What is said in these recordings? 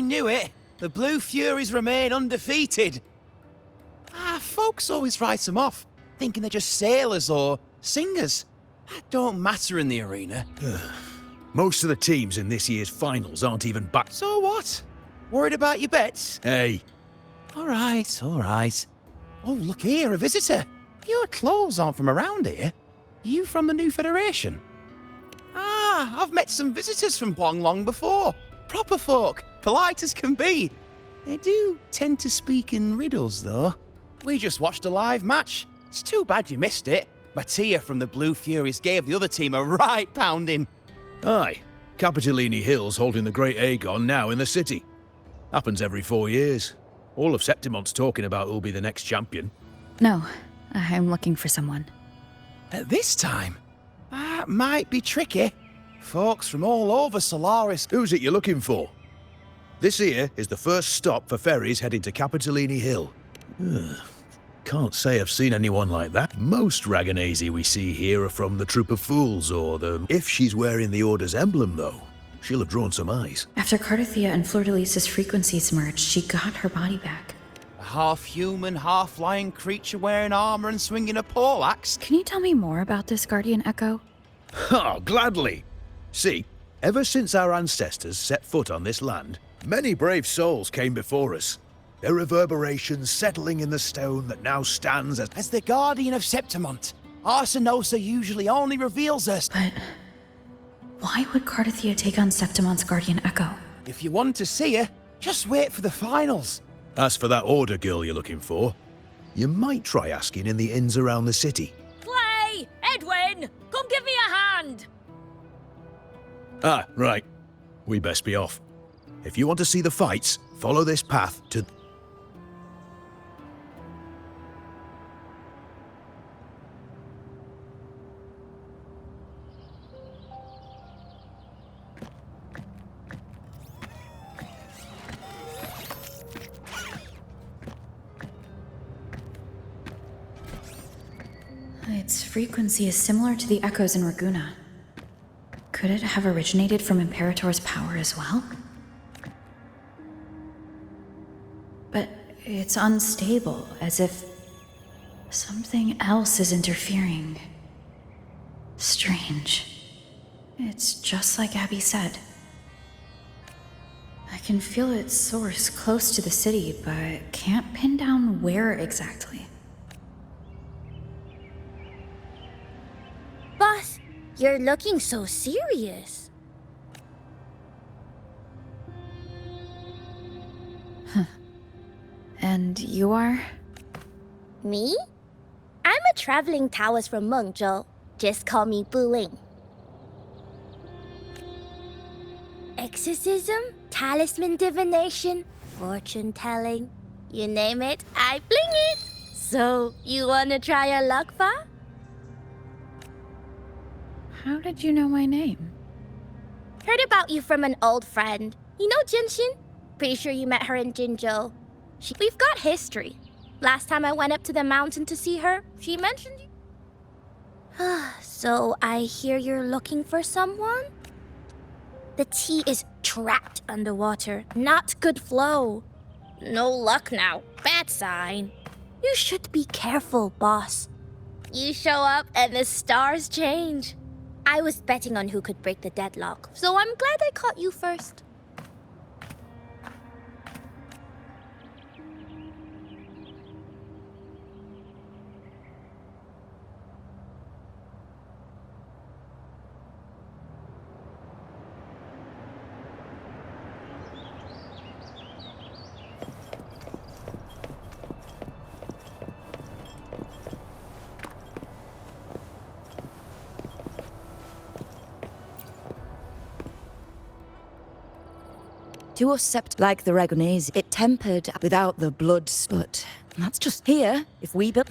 I knew it. The Blue Furies remain undefeated. Folks always write them off, thinking they're just sailors or singers. That don't matter in the arena. Most of the teams in this year's finals aren't even back. So what? Worried about your bets? Hey, All right, all right. Oh, look here, a visitor. Your clothes aren't from around here. You from the new Federation? I've met some visitors from Long before. Proper folk, polite as can be. They do tend to speak in riddles, though. We just watched a live match. It's too bad you missed it. Mattia from the Blue Furies gave the other team a right pounding. aye. Capitolini Hill's holding the Great Aegon now in the city. Happens every 4 years. All of Septimont's talking about who'll be the next champion. No, I'm looking for someone. At this time? That might be tricky. Folks from all over Solaris. Who's it you're looking for? This here is the first stop for ferries heading to Capitolini Hill. Can't say I've seen anyone like that. Most Raganazi we see here are from the Troop of Fools or the... If she's wearing the Order's emblem, though, she'll have drawn some eyes. After Cardathia and Fleur-de-Lis's frequencies merged, she got her body back. A half-human, half-lion creature wearing armor and swinging a poleaxe. Can you tell me more about this Guardian Echo? Oh, gladly. See, ever since our ancestors set foot on this land, many brave souls came before us. Their reverberations settling in the stone that now stands As the Guardian of Septimont, Arsenosa usually only reveals us. But why would Cardathia take on Septimont's Guardian Echo? If you want to see her, just wait for the finals. As for that Order girl you're looking for, you might try asking in the inns around the city. Clay! Edwin! Come give me a hand! Ah, right. We best be off. If you want to see the fights, follow this path to... Its frequency is similar to the echoes in Raguna. Could it have originated from Imperator's power as well? But it's unstable, as if something else is interfering. Strange. It's just like Abby said. I can feel its source close to the city, but can't pin down where exactly. Boss, you're looking so serious. And you are? Me? I'm a traveling Taoist from Mengzhou. Just call me Buling. Exorcism, talisman divination, fortune telling. You name it, I bling it. So, you wanna try your luck, Fa? How did you know my name? Heard about you from an old friend. You know Jinshin? Pretty sure you met her in Jinzhou. We've got history. Last time I went up to the mountain to see her, she mentioned you. So I hear you're looking for someone? The tea is trapped underwater. Not good flow. No luck now. Bad sign. You should be careful, boss. You show up and the stars change. I was betting on who could break the deadlock, so I'm glad I caught you first. Duo sept like the Ragonese, it tempered without the blood sput. That's just here, if we built...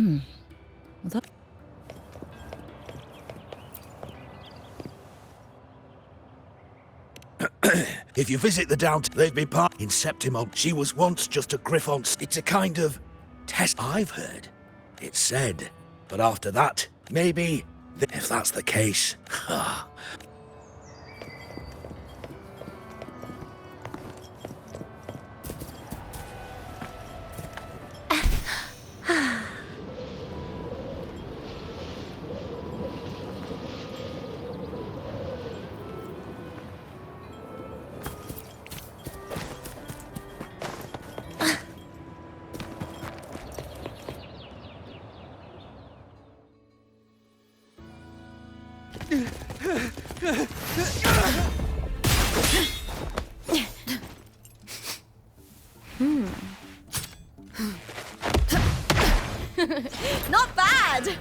If you visit the Downtown, they've been part in Septimont. She was once just a Griffon. It's a kind of test I've heard. It's said. But after that, maybe, if that's the case. Not bad!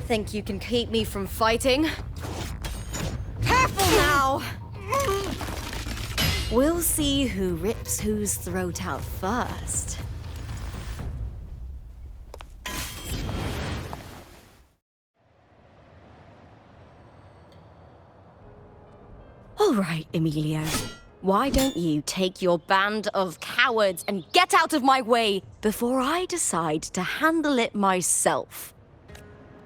Think you can keep me from fighting? Careful now! We'll see who rips whose throat out first. All right, Emilio. Why don't you take your band of cowards and get out of my way before I decide to handle it myself?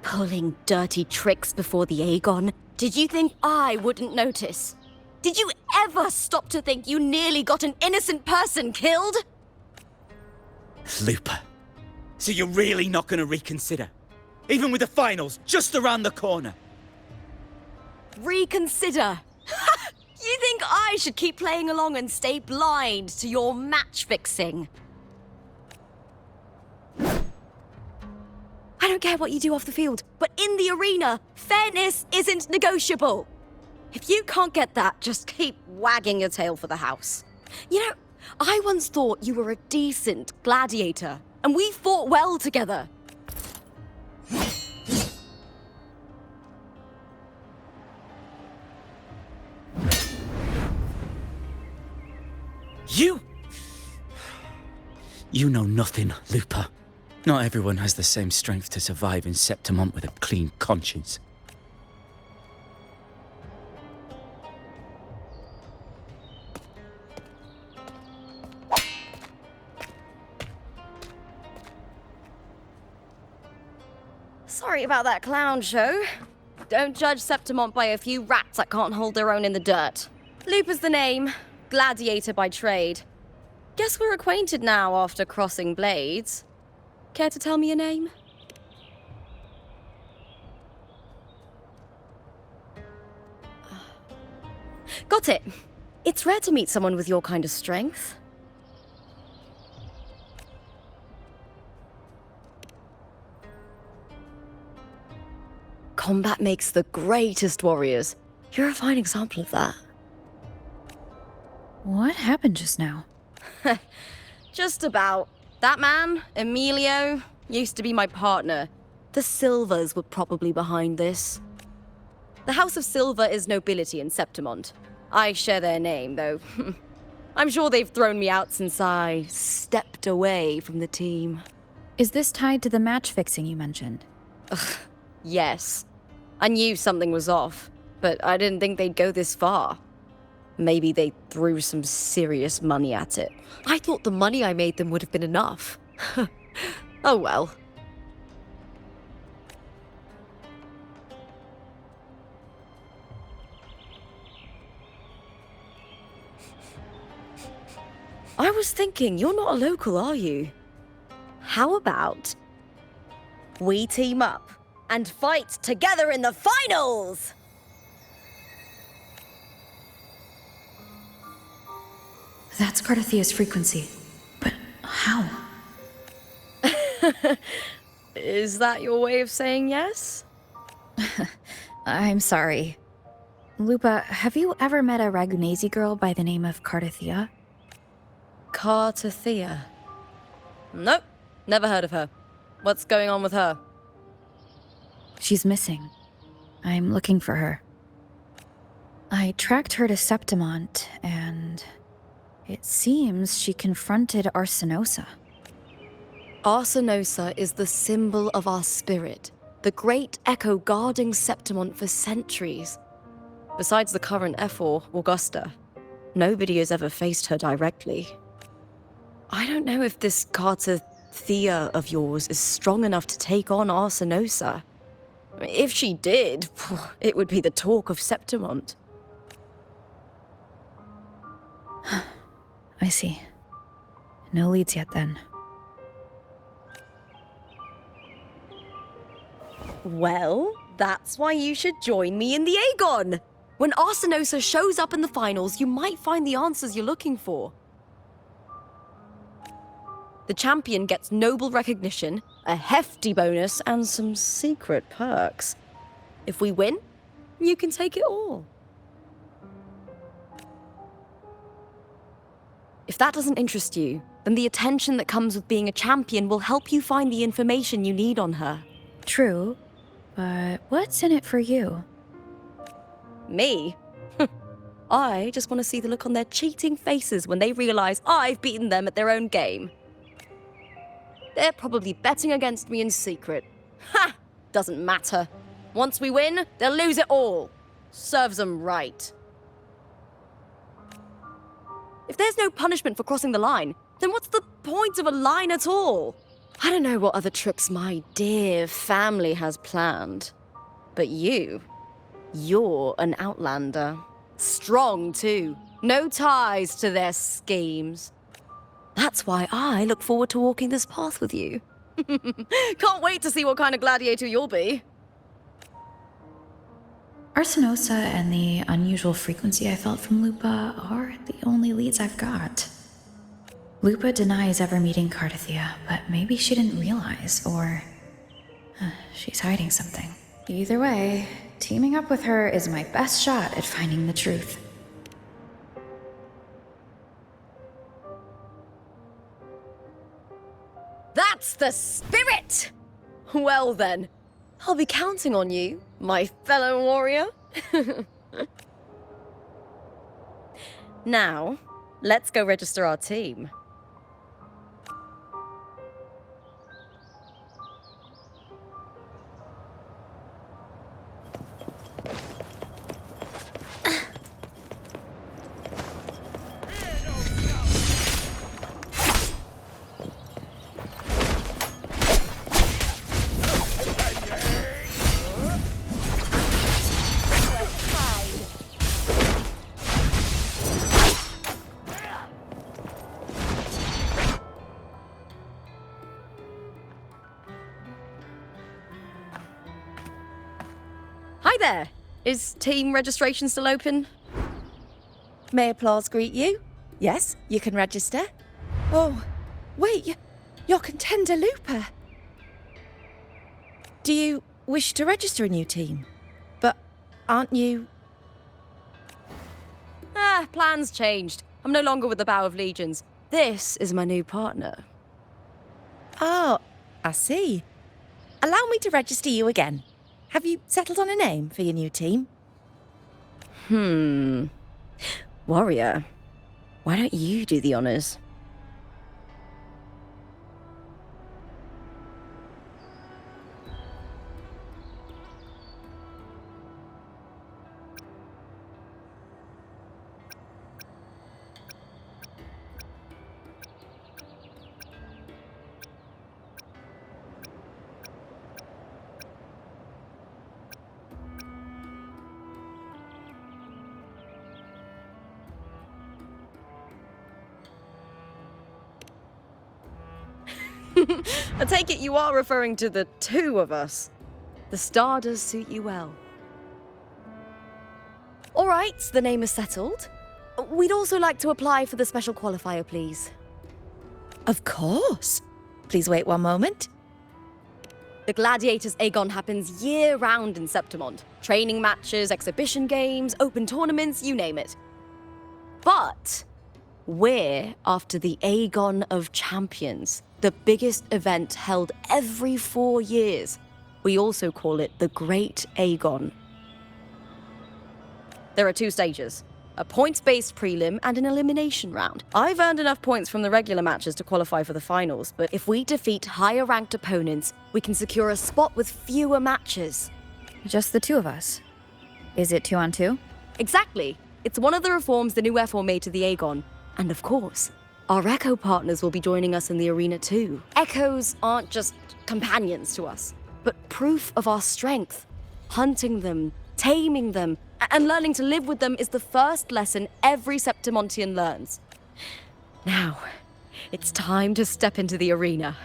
Pulling dirty tricks before the Aegon? Did you think I wouldn't notice? Did you ever stop to think you nearly got an innocent person killed? Lupa. So you're really not gonna reconsider? Even with the finals just around the corner? Reconsider? You think I should keep playing along and stay blind to your match fixing? I don't care what you do off the field, but in the arena, fairness isn't negotiable. If you can't get that, just keep wagging your tail for the house. You know, I once thought you were a decent gladiator, and we fought well together. You know nothing, Lupa. Not everyone has the same strength to survive in Septimont with a clean conscience. Sorry about that clown show. Don't judge Septimont by a few rats that can't hold their own in the dirt. Lupa's the name, gladiator by trade. Guess we're acquainted now after crossing blades. Care to tell me your name? Got it. It's rare to meet someone with your kind of strength. Combat makes the greatest warriors. You're a fine example of that. What happened just now? Just about. That man, Emilio, used to be my partner. The Silvers were probably behind this. The House of Silver is nobility in Septimont. I share their name, though. I'm sure they've thrown me out since I stepped away from the team. Is this tied to the match fixing you mentioned? Yes. I knew something was off, but I didn't think they'd go this far. Maybe they threw some serious money at it. I thought the money I made them would have been enough. Oh well. I was thinking, you're not a local, are you? How about we team up and fight together in the finals? That's Cardathia's frequency. But how? Is that your way of saying yes? I'm sorry. Lupa, have you ever met a Ragunesi girl by the name of Cardathia? Cardathia? Nope, never heard of her. What's going on with her? She's missing. I'm looking for her. I tracked her to Septimont, and it seems she confronted Arsenosa. Arsenosa is the symbol of our spirit, the great echo guarding Septimont for centuries. Besides the current Ephor, Augusta, nobody has ever faced her directly. I don't know if this Cardathia of yours is strong enough to take on Arsenosa. If she did, it would be the talk of Septimont. I see. No leads yet, then. Well, that's why you should join me in the Aegon. When Arsinosa shows up in the finals, you might find the answers you're looking for. The champion gets noble recognition, a hefty bonus, and some secret perks. If we win, you can take it all. If that doesn't interest you, then the attention that comes with being a champion will help you find the information you need on her. True, but what's in it for you? Me? I just want to see the look on their cheating faces when they realize I've beaten them at their own game. They're probably betting against me in secret. Ha! Doesn't matter. Once we win, they'll lose it all. Serves them right. If there's no punishment for crossing the line, then what's the point of a line at all? I don't know what other tricks my dear family has planned. But you're an outlander. Strong, too. No ties to their schemes. That's why I look forward to walking this path with you. Can't wait to see what kind of gladiator you'll be. Arsinosa and the unusual frequency I felt from Lupa are the only leads I've got. Lupa denies ever meeting Cardathia, but maybe she didn't realize, or she's hiding something. Either way, teaming up with her is my best shot at finding the truth. That's the spirit! Well then, I'll be counting on you, my fellow warrior. Now, let's go register our team. Hi there! Is team registration still open? May applause greet you? Yes, you can register. Oh, wait, you're contender Lupa. Do you wish to register a new team? But aren't you... Plans changed. I'm no longer with the Bow of Legions. This is my new partner. Oh, I see. Allow me to register you again. Have you settled on a name for your new team? Warrior, why don't you do the honors? I take it you are referring to the two of us. The star does suit you well. All right, the name is settled. We'd also like to apply for the special qualifier, please. Of course. Please wait one moment. The Gladiators Aegon happens year-round in Septimond. Training matches, exhibition games, open tournaments, you name it. But we're after the Aegon of Champions, the biggest event held every 4 years. We also call it the Great Aegon. There are 2 stages, a points-based prelim and an elimination round. I've earned enough points from the regular matches to qualify for the finals, but if we defeat higher-ranked opponents, we can secure a spot with fewer matches. Just the two of us. Is it 2-on-2? Exactly. It's one of the reforms the new FO made to the Aegon. And of course, our Echo partners will be joining us in the arena too. Echoes aren't just companions to us, but proof of our strength. Hunting them, taming them, and learning to live with them is the first lesson every Septimontian learns. Now, it's time to step into the arena.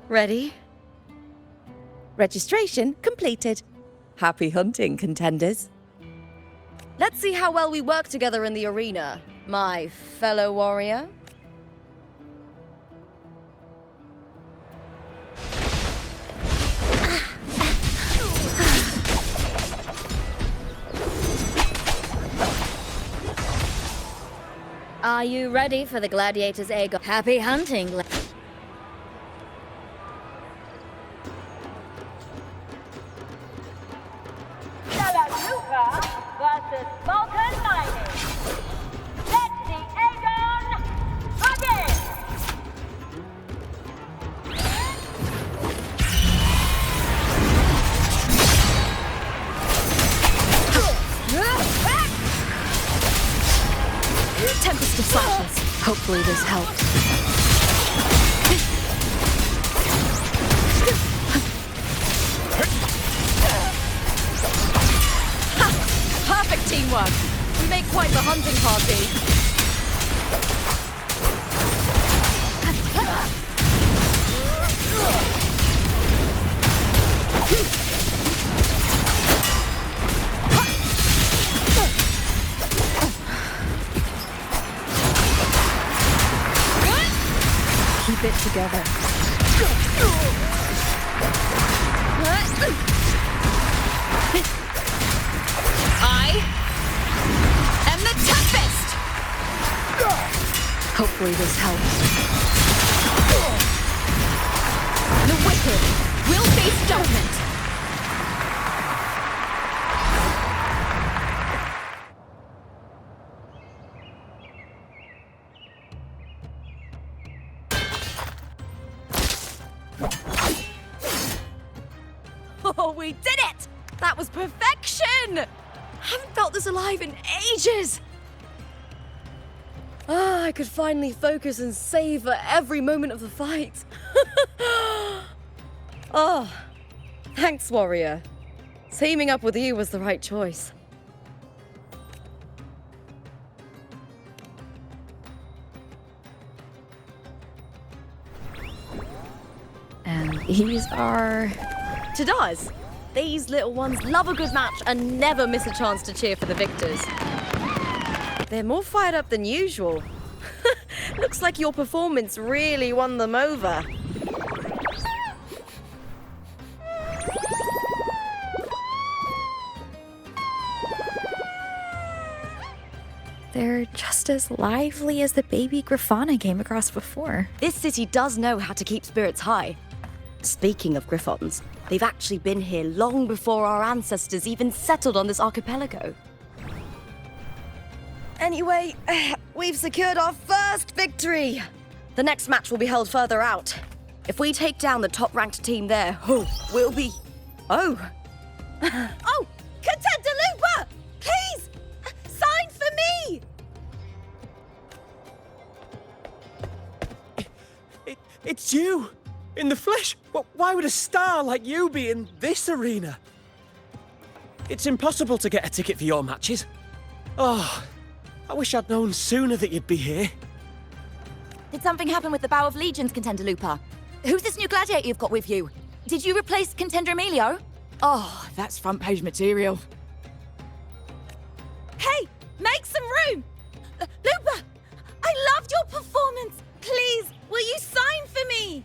Ready? Registration completed. Happy hunting, contenders. Let's see how well we work together in the arena, my fellow warrior. Are you ready for the gladiator's ego? Happy hunting. Lupa versus Vulcan Mining. Let the Aegon begin! Tempest of Slashes. Hopefully this helps. Perfect teamwork. We make quite the hunting party. Keep it together. I am the Tempest! Hopefully this helps. The wicked will face judgment! Oh, we did it! That was perfection! Haven't felt this alive in ages! Ah, I could finally focus and savor every moment of the fight. Oh, thanks, warrior. Teaming up with you was the right choice. And these are... Tadars, these little ones love a good match and never miss a chance to cheer for the victors. They're more fired up than usual. Looks like your performance really won them over. They're just as lively as the baby Griffon I came across before. This city does know how to keep spirits high. Speaking of Griffons, they've actually been here long before our ancestors even settled on this archipelago. Anyway, we've secured our first victory! The next match will be held further out. If we take down the top-ranked team there, we'll be... Oh! Oh! Contender Lupa! Please! Sign for me! It's you! In the flesh! Why would a star like you be in this arena? It's impossible to get a ticket for your matches. Oh, I wish I'd known sooner that you'd be here. Did something happen with the Bow of Legions, Contender Lupa? Who's this new gladiator you've got with you? Did you replace Contender Emilio? Oh, that's front page material. Hey! Make some room! Lupa! I loved your performance! Please, will you sign for me?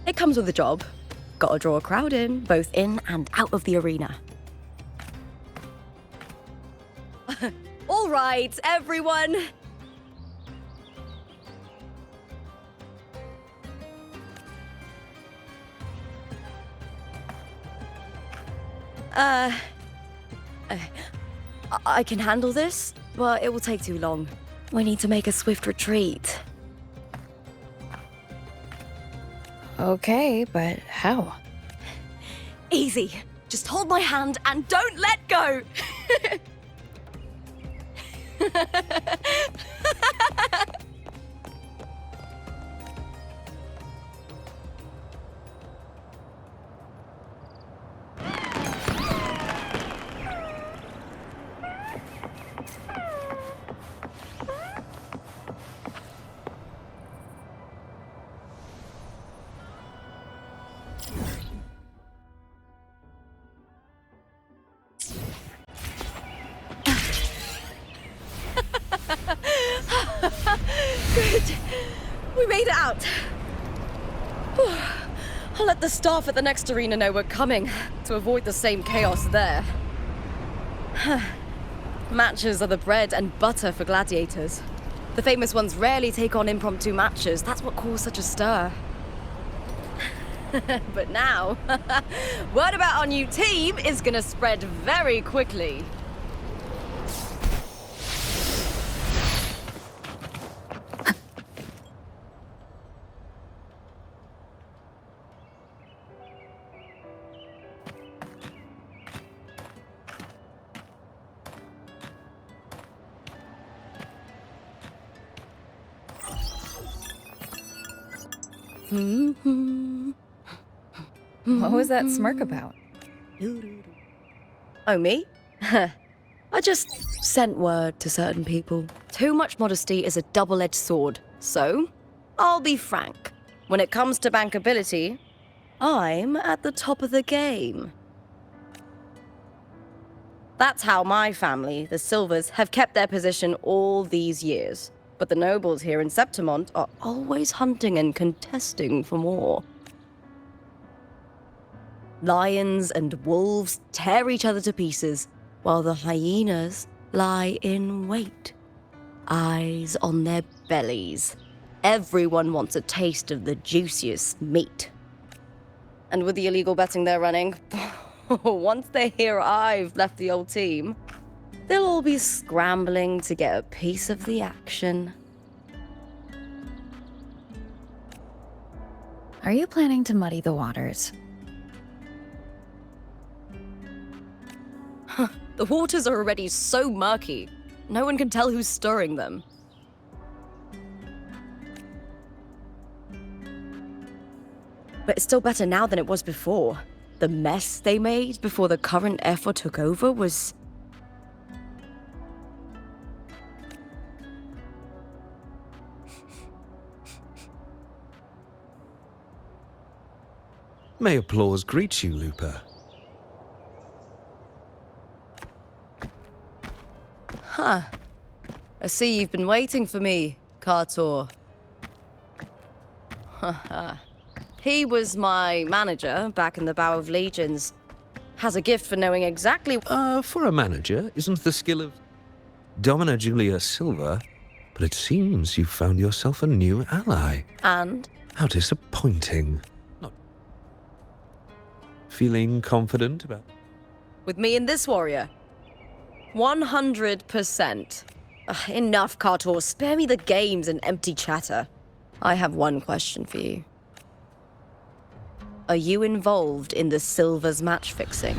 It comes with a job. Gotta draw a crowd in, both in and out of the arena. All right, everyone. I can handle this, but it will take too long. We need to make a swift retreat. Okay, but how? Easy. Just hold my hand and don't let go. We made it out! Whew. I'll let the staff at the next arena know we're coming, to avoid the same chaos there. Matches are the bread and butter for gladiators. The famous ones rarely take on impromptu matches. That's what caused such a stir. But now, word about our new team is gonna spread very quickly. What was that smirk about? Oh, me? I just sent word to certain people. Too much modesty is a double-edged sword. So, I'll be frank. When it comes to bankability, I'm at the top of the game. That's how my family, the Silvers, have kept their position all these years. But the nobles here in Septimont are always hunting and contesting for more. Lions and wolves tear each other to pieces, while the hyenas lie in wait, eyes on their bellies. Everyone wants a taste of the juiciest meat. And with the illegal betting they're running, once they hear I've left the old team, they'll all be scrambling to get a piece of the action. Are you planning to muddy the waters? The waters are already so murky, no one can tell who's stirring them. But it's still better now than it was before. The mess they made before the current effort took over was... May applause greet you, Lupa. Huh. I see you've been waiting for me, Kartor. He was my manager back in the Bow of Legions. Has a gift for knowing exactly... For a manager, isn't the skill of Domina Julia Silva, but it seems you've found yourself a new ally. And? How disappointing. Not feeling confident about... With me and this warrior? 100%. Enough, Kartor. Spare me the games and empty chatter. I have one question for you. Are you involved in the Silver's match fixing?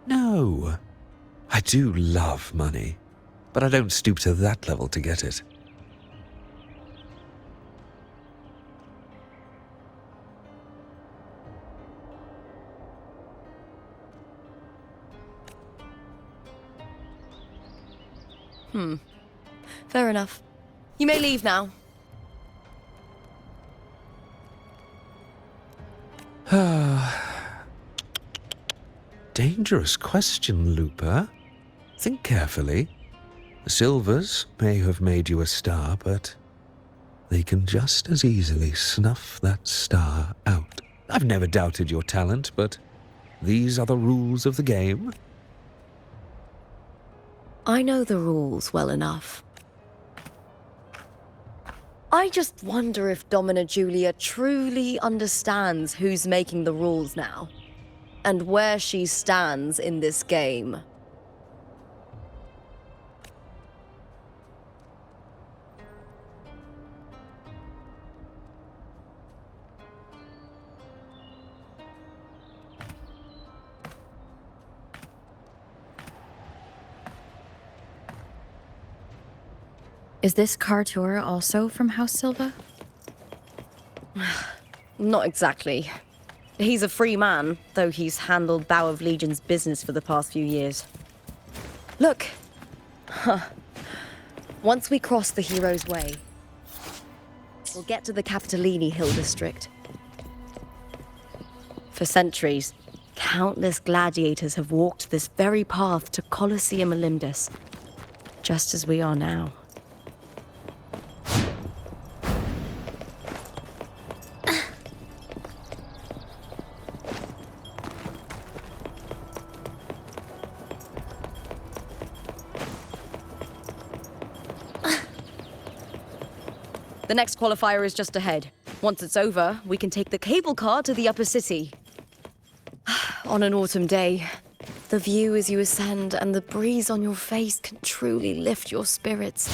No. I do love money, but I don't stoop to that level to get it. Fair enough. You may leave now. Dangerous question, Lupa. Think carefully. The Silvers may have made you a star, but they can just as easily snuff that star out. I've never doubted your talent, but these are the rules of the game. I know the rules well enough. I just wonder if Domina Julia truly understands who's making the rules now, and where she stands in this game. Is this Kartor also from House Silva? Not exactly. He's a free man, though he's handled Bow of Legion's business for the past few years. Look! Once we cross the Hero's Way, we'll get to the Capitolini Hill District. For centuries, Countless gladiators have walked this very path to Colosseum Olympus, just as we are now. The next qualifier is just ahead. Once it's over, we can take the cable car to the upper city. On an autumn day, the view as you ascend and the breeze on your face can truly lift your spirits.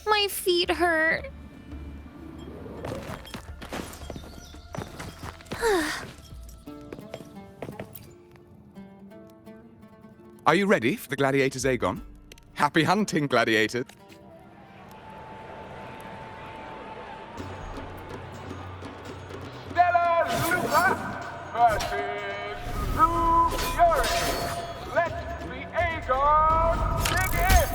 My feet hurt. Are you ready for the gladiators, Aegon? Happy hunting, gladiator. Stella Lupa versus Fury. Let the Aegon begin!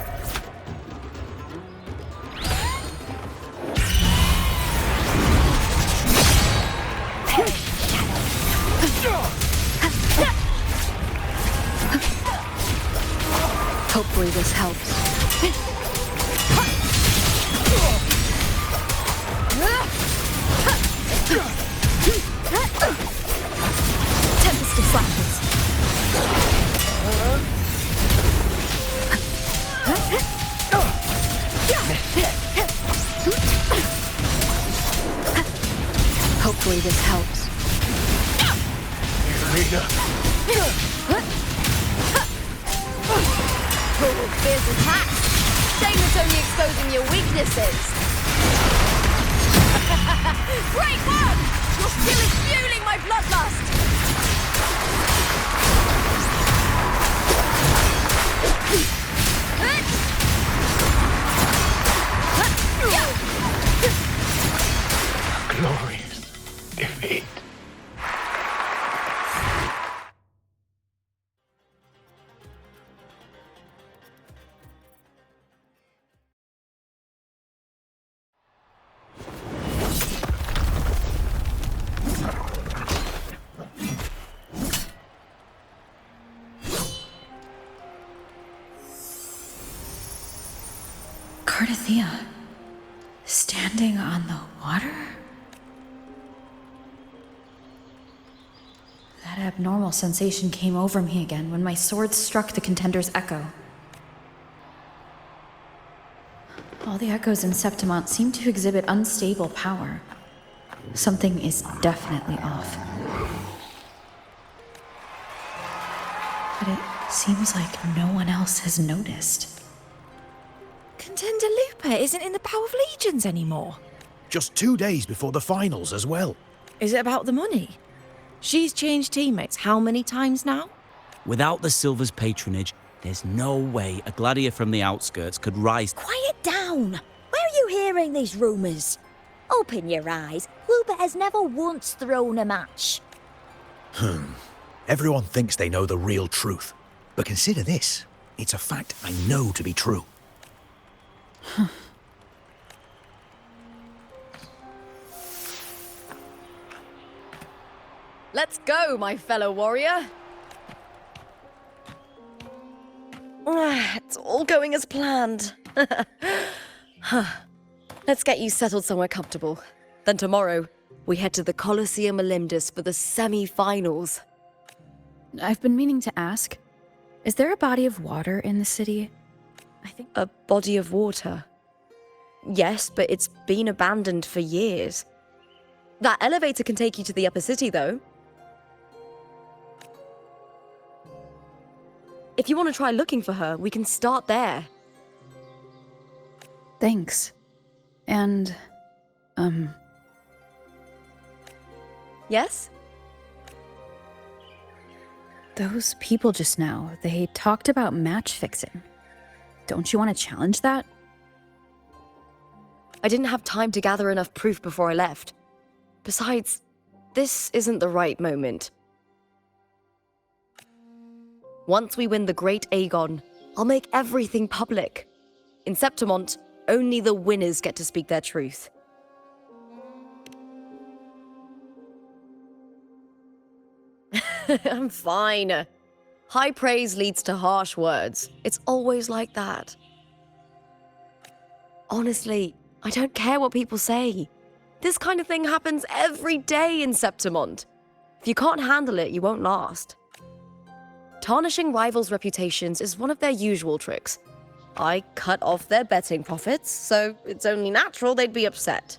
Hopefully this helps. Tempest of flashes. Hopefully this helps. Fierce attack. Shame it's only exposing your weaknesses. Great work! Your skill is fueling my bloodlust. Glorious defeat. Cardathea, standing on the water? That abnormal sensation came over me again when my sword struck the contender's echo. All the echoes in Septimont seem to exhibit unstable power. Something is definitely off. But it seems like no one else has noticed. Contender Lupa isn't in the Bow of Legions anymore. Just 2 days before the finals as well. Is it about the money? She's changed teammates how many times now? Without the Silver's patronage, there's no way a gladiator from the outskirts could rise. Quiet down! Where are you hearing these rumours? Open your eyes. Lupa has never once thrown a match. Everyone thinks they know the real truth. But consider this. It's a fact I know to be true. Let's go, my fellow warrior. It's all going as planned. Let's get you settled somewhere comfortable. Then tomorrow, we head to the Colosseum Olympus for the semi-finals. I've been meaning to ask, is there a body of water in the city? A body of water? Yes, but it's been abandoned for years. That elevator can take you to the upper city, though. If you want to try looking for her, we can start there. Thanks. And, Yes? those people just now, they talked about match fixing. Don't you want to challenge that? I didn't have time to gather enough proof before I left. Besides, this isn't the right moment. Once we win the Great Aegon, I'll make everything public. In Septimont, only the winners get to speak their truth. I'm fine. High praise leads to harsh words. It's always like that. Honestly, I don't care what people say. This kind of thing happens every day in Septimont. If you can't handle it, you won't last. Tarnishing rivals' reputations is one of their usual tricks. I cut off their betting profits, so it's only natural they'd be upset.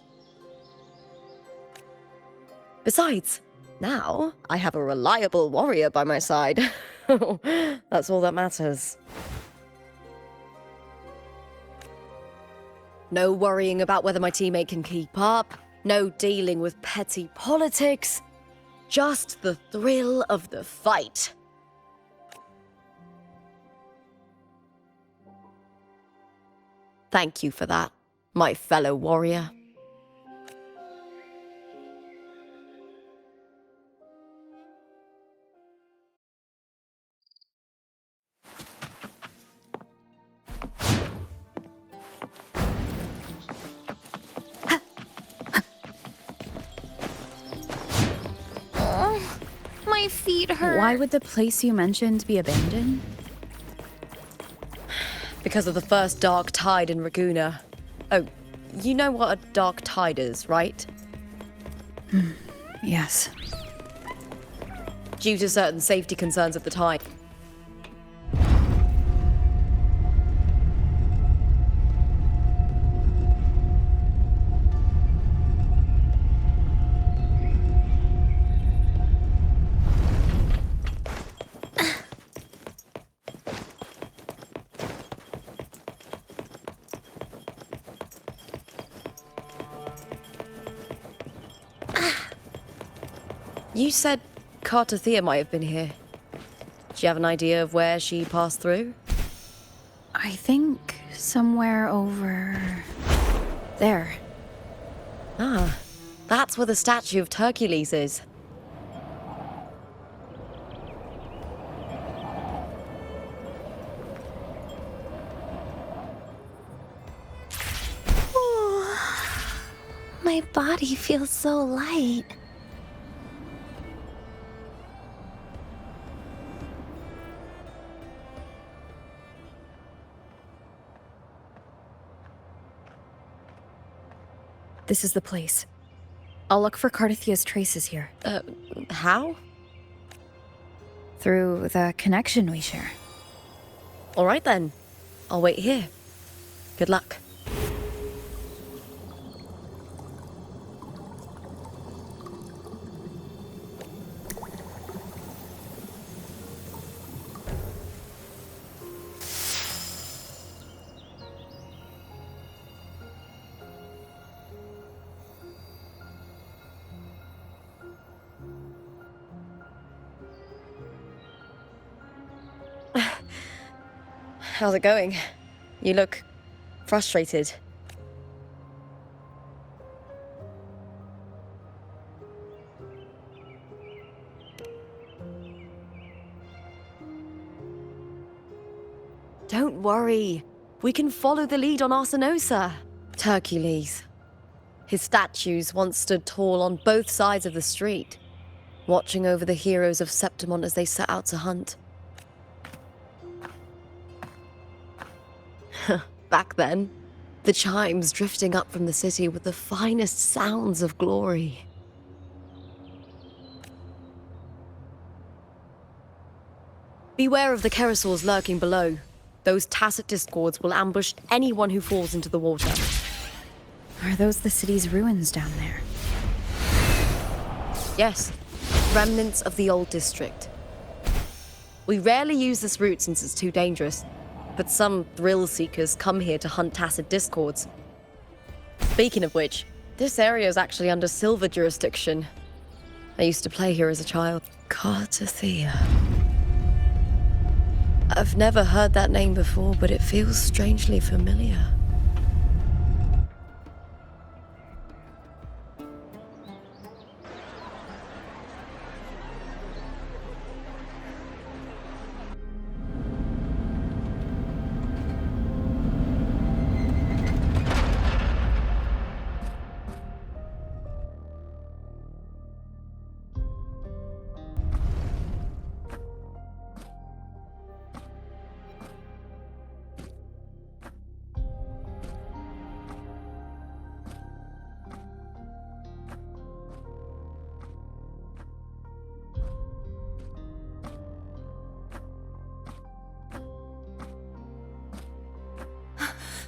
Besides, now I have a reliable warrior by my side. That's all that matters. No worrying about whether my teammate can keep up. No dealing with petty politics. Just the thrill of the fight. Thank you for that, my fellow warrior. My feet hurt. Why would the place you mentioned be abandoned? Because of the first dark tide in Raguna. Oh, you know what a dark tide is, right? Yes. Due to certain safety concerns at the time. You said Cartathea might have been here. Do you have an idea of where she passed through? I think somewhere over there. Ah, that's where the statue of Hercules is. My body feels so light. This is the place. I'll look for Cartathea's traces here. How? Through the connection we share. All right then. I'll wait here. Good luck. How's it going? You look frustrated. Don't worry. We can follow the lead on Arsinosa. Hercules. His statues once stood tall on both sides of the street, watching over the heroes of Septimont as they set out to hunt. Back then, the chimes drifting up from the city with the finest sounds of glory. Beware of the Kerosaurs lurking below. Those tacit discords will ambush anyone who falls into the water. Are those the city's ruins down there? Yes, remnants of the old district. We rarely use this route since it's too dangerous, but some thrill seekers come here to hunt tacit discords. Speaking of which, this area is actually under Silver jurisdiction. I used to play here as a child. Cartathea. I've never heard that name before, but it feels strangely familiar.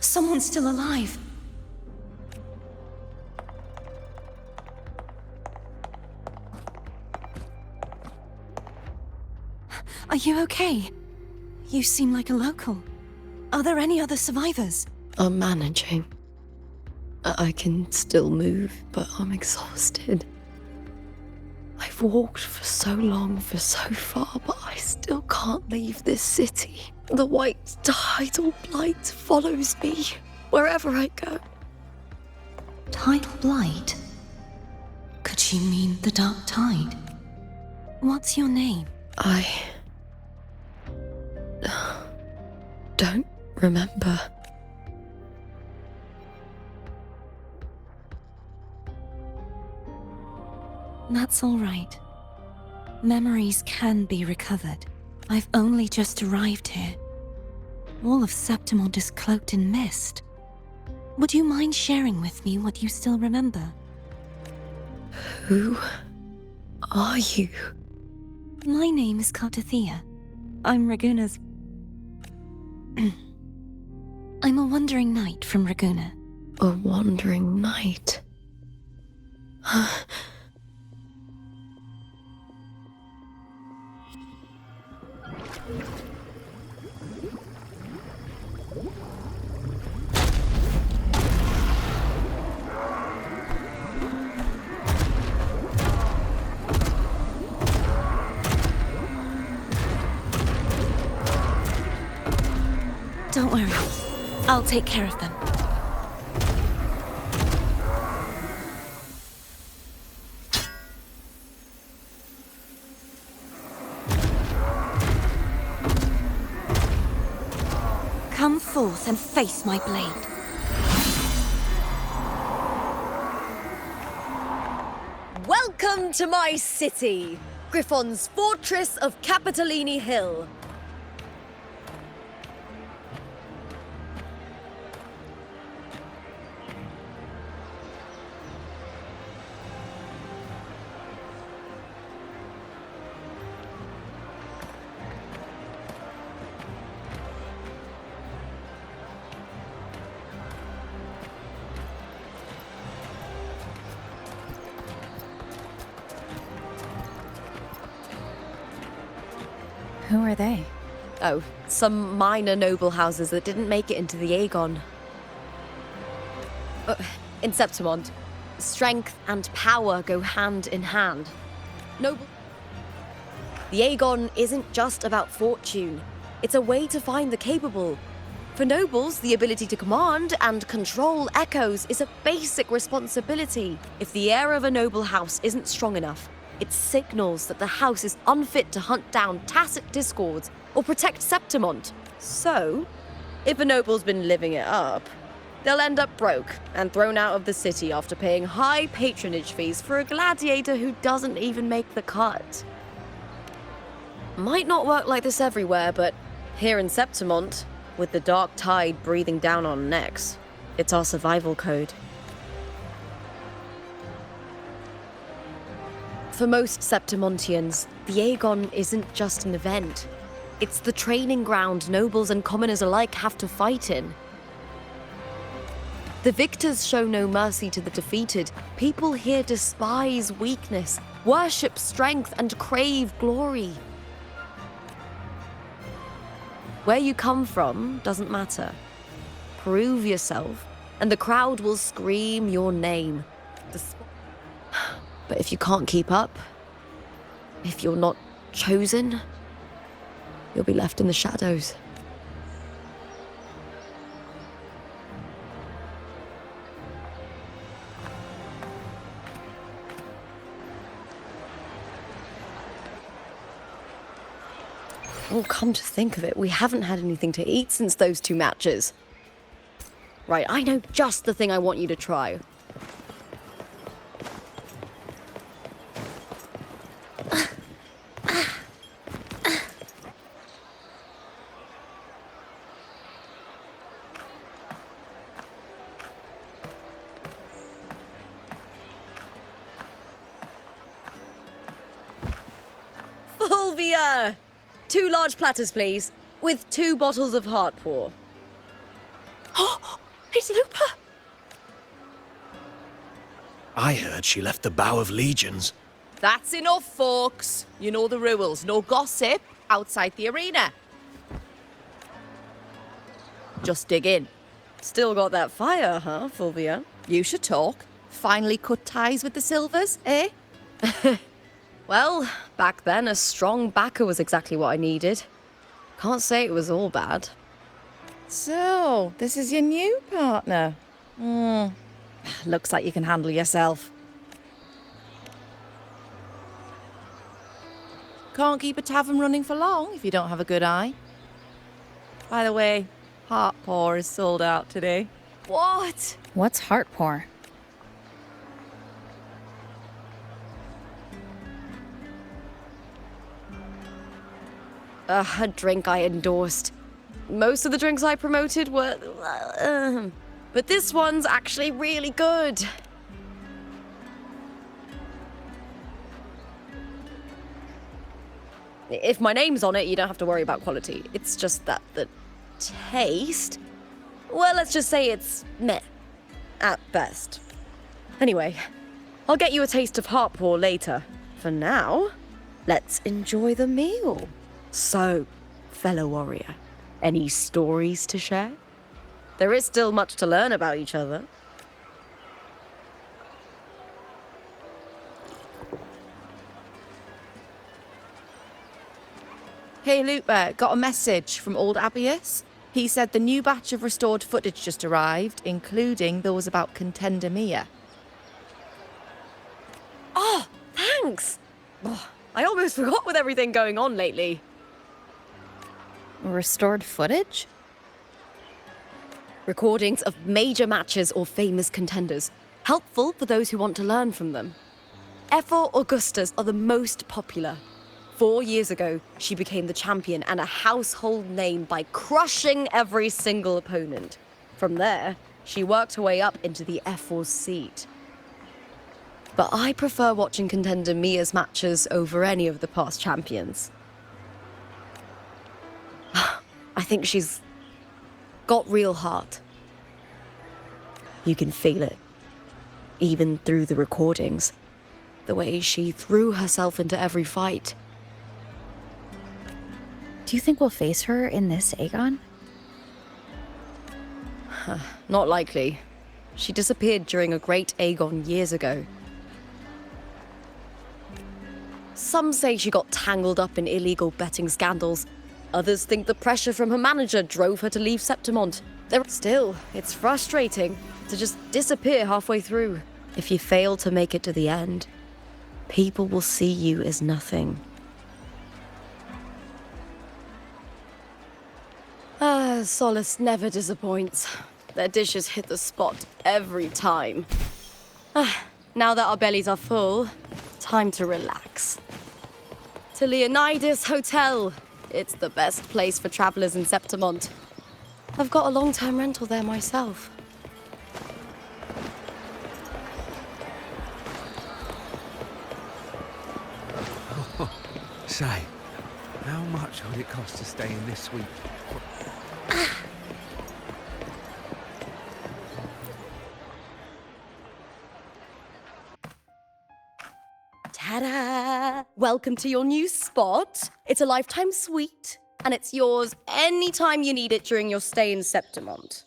Someone's still alive. Are you okay? You seem like a local. Are there any other survivors? I'm managing. I can still move, but I'm exhausted. I've walked for so long, for so far, but I still can't leave this city. The white tidal blight follows me wherever I go. Tidal blight? Could she mean the dark tide? What's your name? I don't remember. That's all right. Memories can be recovered. I've only just arrived here. All of Septimont is cloaked in mist. Would you mind sharing with me what you still remember? Who are you? My name is Cartathea. I'm Raguna's... I'm a wandering knight from Raguna. A wandering knight? Don't worry. I'll take care of them. Come forth and face my blade. Welcome to my city, Griffon's fortress of Capitolini Hill. Who are they? Oh, some minor noble houses that didn't make it into the Aegon. In Septimont, strength and power go hand in hand. Noble... The Aegon isn't just about fortune. It's a way to find the capable. For nobles, the ability to command and control echoes is a basic responsibility. If the heir of a noble house isn't strong enough, it signals that the house is unfit to hunt down tacit discords or protect Septimont. So, if a noble's been living it up, they'll end up broke and thrown out of the city after paying high patronage fees for a gladiator who doesn't even make the cut. Might not work like this everywhere, but here in Septimont, with the dark tide breathing down on necks, it's our survival code. For most Septimontians, the Aegon isn't just an event. It's the training ground nobles and commoners alike have to fight in. The victors show no mercy to the defeated. People here despise weakness, worship strength, and crave glory. Where you come from doesn't matter. Prove yourself, and the crowd will scream your name. But if you can't keep up, if you're not chosen, you'll be left in the shadows. Oh, come to think of it, we haven't had anything to eat since those 2 matches. Right, I know just the thing I want you to try. Fulvia! 2 large platters, please, with 2 bottles of Heartpour. Oh, it's Lupa! I heard she left the Bow of Legions. That's enough, folks. You know the rules. No gossip outside the arena. Just dig in. Still got that fire, huh, Fulvia? You should talk. Finally cut ties with the Silvers, eh? Well, back then, a strong backer was exactly what I needed. Can't say it was all bad. So, this is your new partner. Looks like you can handle yourself. Can't keep a tavern running for long if you don't have a good eye. By the way, Heartpour is sold out today. What? What's Heartpour? A drink I endorsed. Most of the drinks I promoted were... but this one's actually really good. If my name's on it, you don't have to worry about quality. It's just that the taste... Well, let's just say it's meh. At best. Anyway, I'll get you a taste of Heartpour later. For now, let's enjoy the meal. So, fellow warrior, any stories to share? There is still much to learn about each other. Hey, Lupa, got a message from old Abius. He said the new batch of restored footage just arrived, including those about Contender Mia. Oh, thanks! Oh, I almost forgot with everything going on lately. Restored footage? Recordings of major matches or famous contenders. Helpful for those who want to learn from them. Ephor Augustas are the most popular. 4 years ago, she became the champion and a household name by crushing every single opponent. From there, she worked her way up into the Ephor's seat. But I prefer watching Contender Mia's matches over any of the past champions. I think she's got real heart. You can feel it, even through the recordings. The way she threw herself into every fight. Do you think we'll face her in this Aegon? Not likely. She disappeared during a great Aegon years ago. Some say she got tangled up in illegal betting scandals. Others think the pressure from her manager drove her to leave Septimont. Still, it's frustrating to just disappear halfway through. If you fail to make it to the end, people will see you as nothing. Solace never disappoints. Their dishes hit the spot every time. Now that our bellies are full, time to relax. To Leonidas Hotel. It's the best place for travelers in Septimont. I've got a long-term rental there myself. Say, how much would it cost to stay in this suite? Ta-da! Welcome to your new spot. It's a lifetime suite. and it's yours anytime you need it during your stay in Septimont.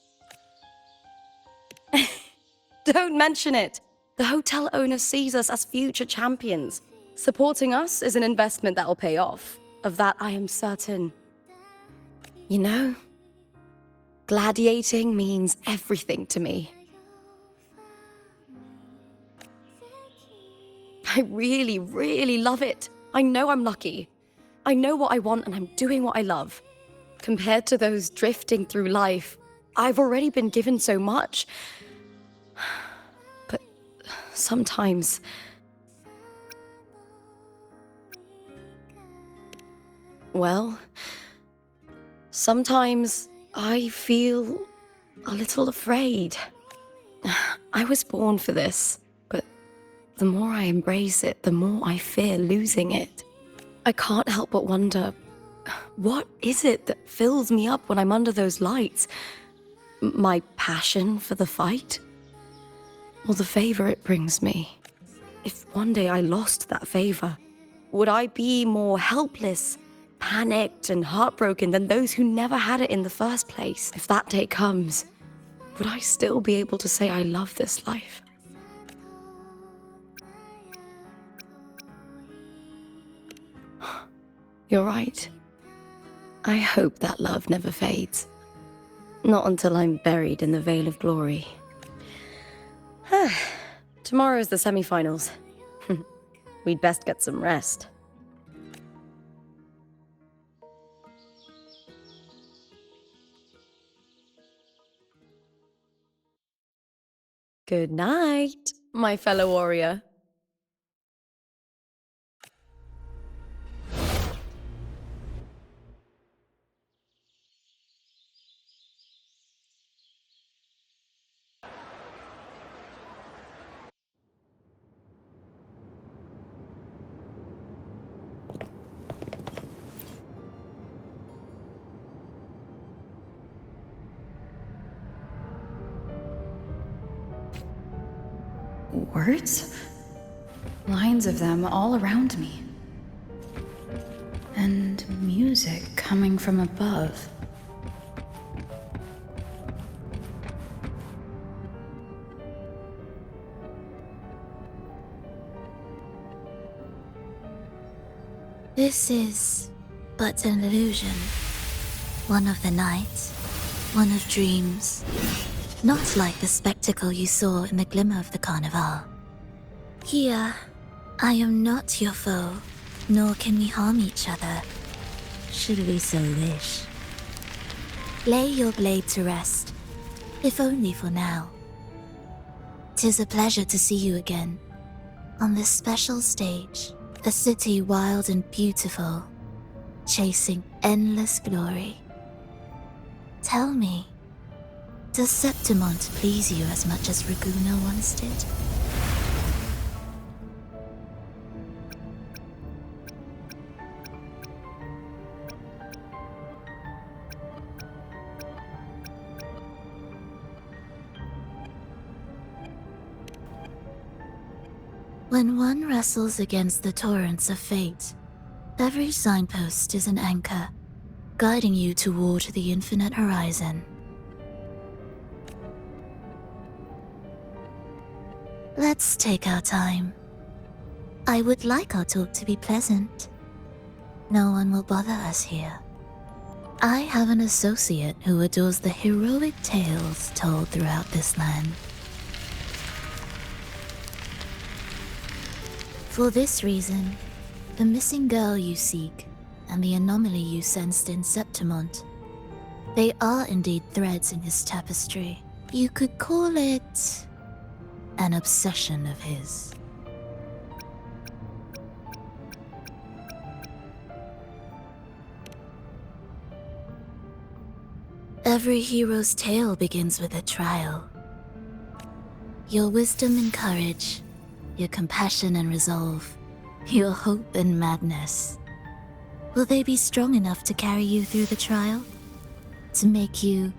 Don't mention it. The hotel owner sees us as future champions. Supporting us is an investment that'll pay off. Of that, I am certain. You know, gladiating means everything to me. I really, really love it. I know I'm lucky. I know what I want and I'm doing what I love. Compared to those drifting through life, I've already been given so much. But sometimes... well, sometimes I feel a little afraid. I was born for this, but the more I embrace it, the more I fear losing it. I can't help but wonder, what is it that fills me up when I'm under those lights? My passion for the fight? Or the favor it brings me? If one day I lost that favor, would I be more helpless, panicked, and heartbroken than those who never had it in the first place? If that day comes, would I still be able to say I love this life? You're right. I hope that love never fades. Not until I'm buried in the Veil of Glory. Tomorrow is the semi-finals. We'd best get some rest. Good night, my fellow warrior. Words? Lines of them all around me. And music coming from above. This is but an illusion. One of the nights, one of dreams. Not like the spectacle you saw in the glimmer of the Carnival. Here, I am not your foe, nor can we harm each other, should we so wish. Lay your blade to rest, if only for now. 'Tis a pleasure to see you again, on this special stage, a city wild and beautiful, chasing endless glory. Tell me, does Septimont please you as much as Raguna once did? When one wrestles against the torrents of fate, every signpost is an anchor, guiding you toward the infinite horizon. Let's take our time. I would like our talk to be pleasant. No one will bother us here. I have an associate who adores the heroic tales told throughout this land. For this reason, the missing girl you seek and the anomaly you sensed in Septimont, they are indeed threads in his tapestry. You could call it an obsession of his. Every hero's tale begins with a trial. Your wisdom and courage, your compassion and resolve, your hope and madness. Will they be strong enough to carry you through the trial? To make you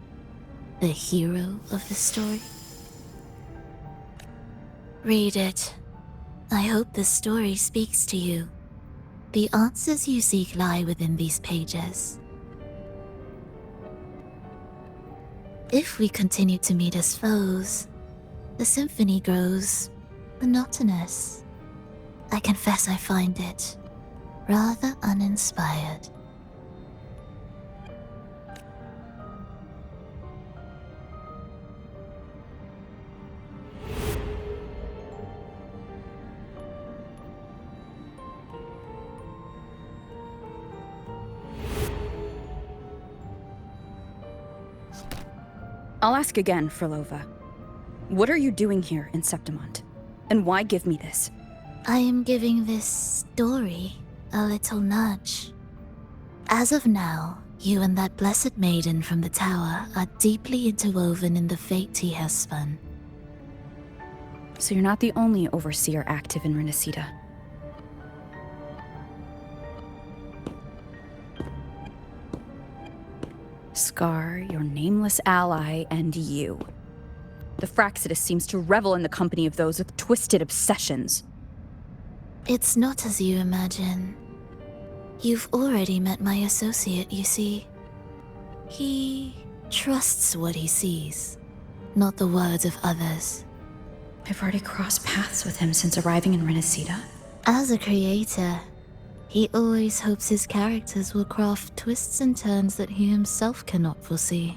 the hero of the story? Read it. I hope the story speaks to you. The answers you seek lie within these pages. If we continue to meet as foes, the symphony grows monotonous. I confess I find it rather uninspired. I'll ask again, Frolova. What are you doing here in Septimont? And why give me this? I am giving this story a little nudge. As of now, you and that blessed maiden from the tower are deeply interwoven in the fate he has spun. So you're not the only overseer active in Renacida. Scar, your nameless ally, and you. The Fraxidus seems to revel in the company of those with twisted obsessions. It's not as you imagine. You've already met my associate, you see. He trusts what he sees, not the words of others. I've already crossed paths with him since arriving in Renacida. As a creator, he always hopes his characters will craft twists and turns that he himself cannot foresee.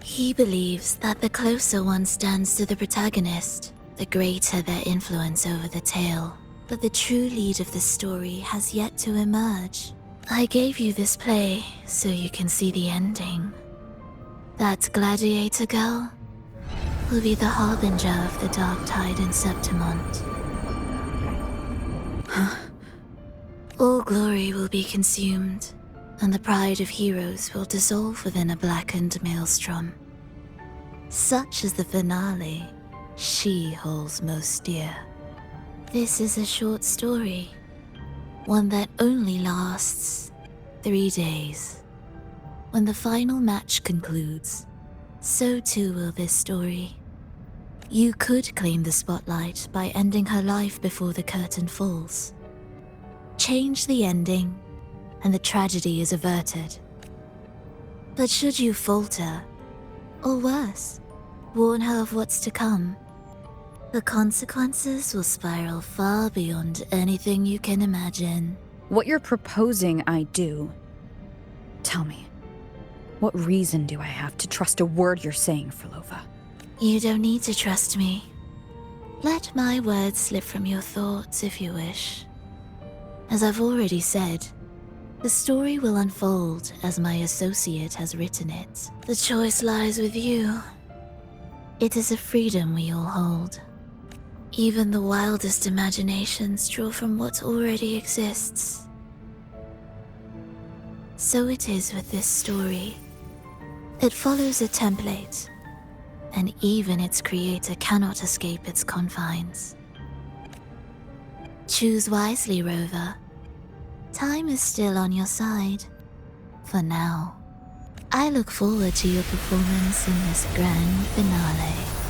He believes that the closer one stands to the protagonist, the greater their influence over the tale. But the true lead of the story has yet to emerge. I gave you this play so you can see the ending. That gladiator girl will be the harbinger of the dark tide in Septimont. All glory will be consumed, and the pride of heroes will dissolve within a blackened maelstrom. Such is the finale she holds most dear. This is a short story, one that only lasts 3 days. When the final match concludes, so too will this story. You could claim the spotlight by ending her life before the curtain falls. Change the ending, and the tragedy is averted. But should you falter, or worse, warn her of what's to come, the consequences will spiral far beyond anything you can imagine. What you're proposing I do. Tell me, what reason do I have to trust a word you're saying, Frolova? You don't need to trust me. Let my words slip from your thoughts if you wish. As I've already said, the story will unfold as my associate has written it. The choice lies with you. It is a freedom we all hold. Even the wildest imaginations draw from what already exists. So it is with this story. It follows a template, and even its creator cannot escape its confines. Choose wisely, Rover. Time is still on your side. For now. I look forward to your performance in this grand finale.